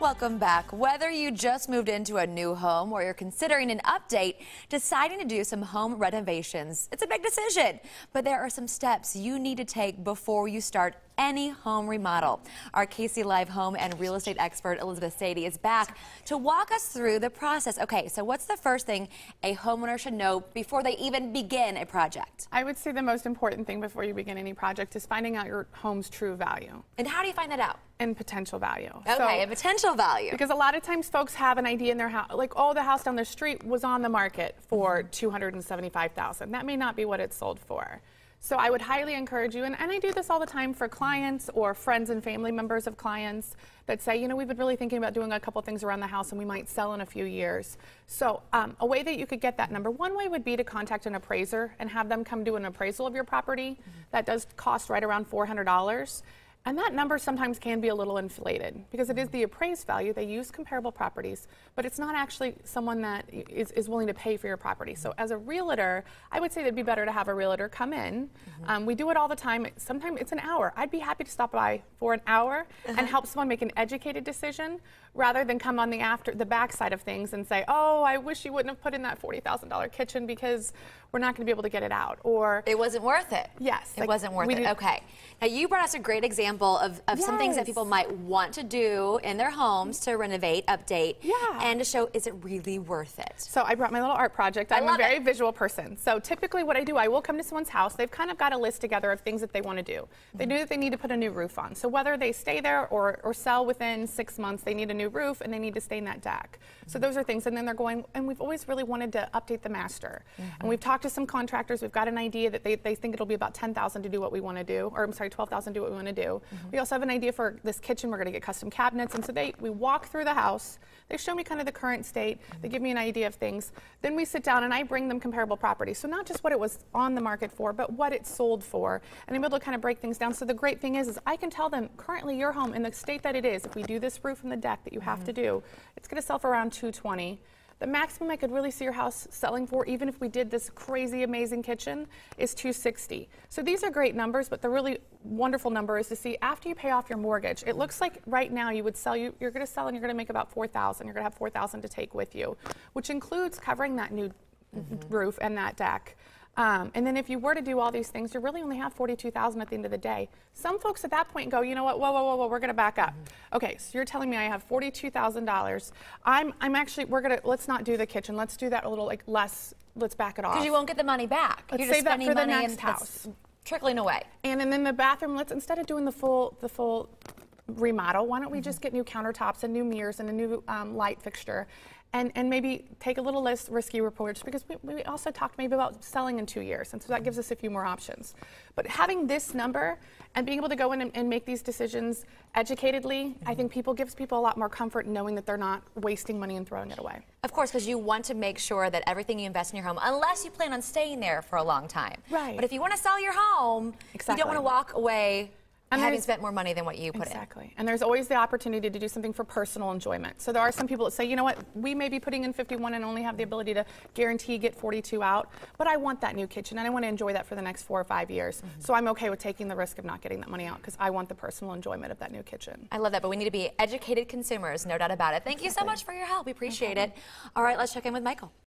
Welcome back. Whether you just moved into a new home or you're considering an update, deciding to do some home renovations, it's a big decision. But there are some steps you need to take before you start any home remodel. Our KC Live home and real estate expert Elizabeth Sadie is back to walk us through the process. Okay, so what's the first thing a homeowner should know before they even begin a project? I would say the most important thing before you begin any project is finding out your home's true value. And how do you find that out? And potential value. Okay, and potential value. Because a lot of times folks have an idea in their house, like, oh, the house down the street was on the market for $275,000. That may not be what it's sold for. So I would highly encourage you, and I do this all the time for clients or friends and family members of clients that say, you know, we've been really thinking about doing a couple things around the house and we might sell in a few years. So a way that you could get that number, one way would be to contact an appraiser and have them come do an appraisal of your property. That does cost right around $400. And that number sometimes can be a little inflated because it is the appraised value. They use comparable properties, but it's not actually someone that is willing to pay for your property. So as a realtor, I would say it'd be better to have a realtor come in. We do it all the time. Sometimes it's an hour. I'd be happy to stop by for an hour and help someone make an educated decision rather than come on the back side of things and say, oh, I wish you wouldn't have put in that $40,000 kitchen because we're not going to be able to get it out. Or it wasn't worth it. Yes. It wasn't worth it. Okay. Now you brought us a great example of some things that people might want to do in their homes to renovate, update, and to show, is it really worth it? So I brought my little art project. I'm a very visual person. So typically what I do, I will come to someone's house. They've kind of got a list together of things that they want to do. They knew that they need to put a new roof on. So whether they stay there or sell within 6 months, they need a new roof and they need to stay in that deck. So those are things. And then they're going, and we've always really wanted to update the master. And we've talked to some contractors. We've got an idea that they think it'll be about $10,000 to do what we want to do, or I'm sorry, $12,000 to do what we want to do. We also have an idea for this kitchen. We're going to get custom cabinets. And so we walk through the house. They show me kind of the current state. They give me an idea of things. Then we sit down and I bring them comparable properties. So not just what it was on the market for, but what it sold for. And I'm able to kind of break things down. So the great thing is I can tell them currently your home in the state that it is, if we do this roof and the deck that you have to do, it's going to sell for around $220,000. The maximum I could really see your house selling for, even if we did this crazy, amazing kitchen, is $260,000. So these are great numbers, but the really wonderful number is to see after you pay off your mortgage. It looks like right now you would sell, you're going to sell and you're going to make about $4,000. You're going to have $4,000 to take with you, which includes covering that new roof and that deck. And then if you were to do all these things, you really only have $42,000 at the end of the day. Some folks at that point go, you know what, whoa, we're going to back up. Okay, so you're telling me I have $42,000. I'm actually, let's not do the kitchen. Let's do that a little less, let's back it off. Because you won't get the money back. Let's you're save just that for the money next house. Trickling away. And then the bathroom, instead of doing the full remodel, why don't we just get new countertops and new mirrors and a new light fixture? And maybe take a little less risky approach because we also talked maybe about selling in 2 years, and so that gives us a few more options. But having this number and being able to go in and make these decisions educatedly, I think gives people a lot more comfort knowing that they're not wasting money and throwing it away. Of course, because you want to make sure that everything you invest in your home, unless you plan on staying there for a long time. Right. But if you want to sell your home, you don't want to walk away having spent more money than what you put in. Exactly. And there's always the opportunity to do something for personal enjoyment. So there are some people that say, you know what, we may be putting in 51 and only have the ability to guarantee get 42 out, but I want that new kitchen and I want to enjoy that for the next 4 or 5 years. So I'm okay with taking the risk of not getting that money out because I want the personal enjoyment of that new kitchen. I love that, but we need to be educated consumers, no doubt about it. Thank you so much for your help. We appreciate it. All right, let's check in with Michael.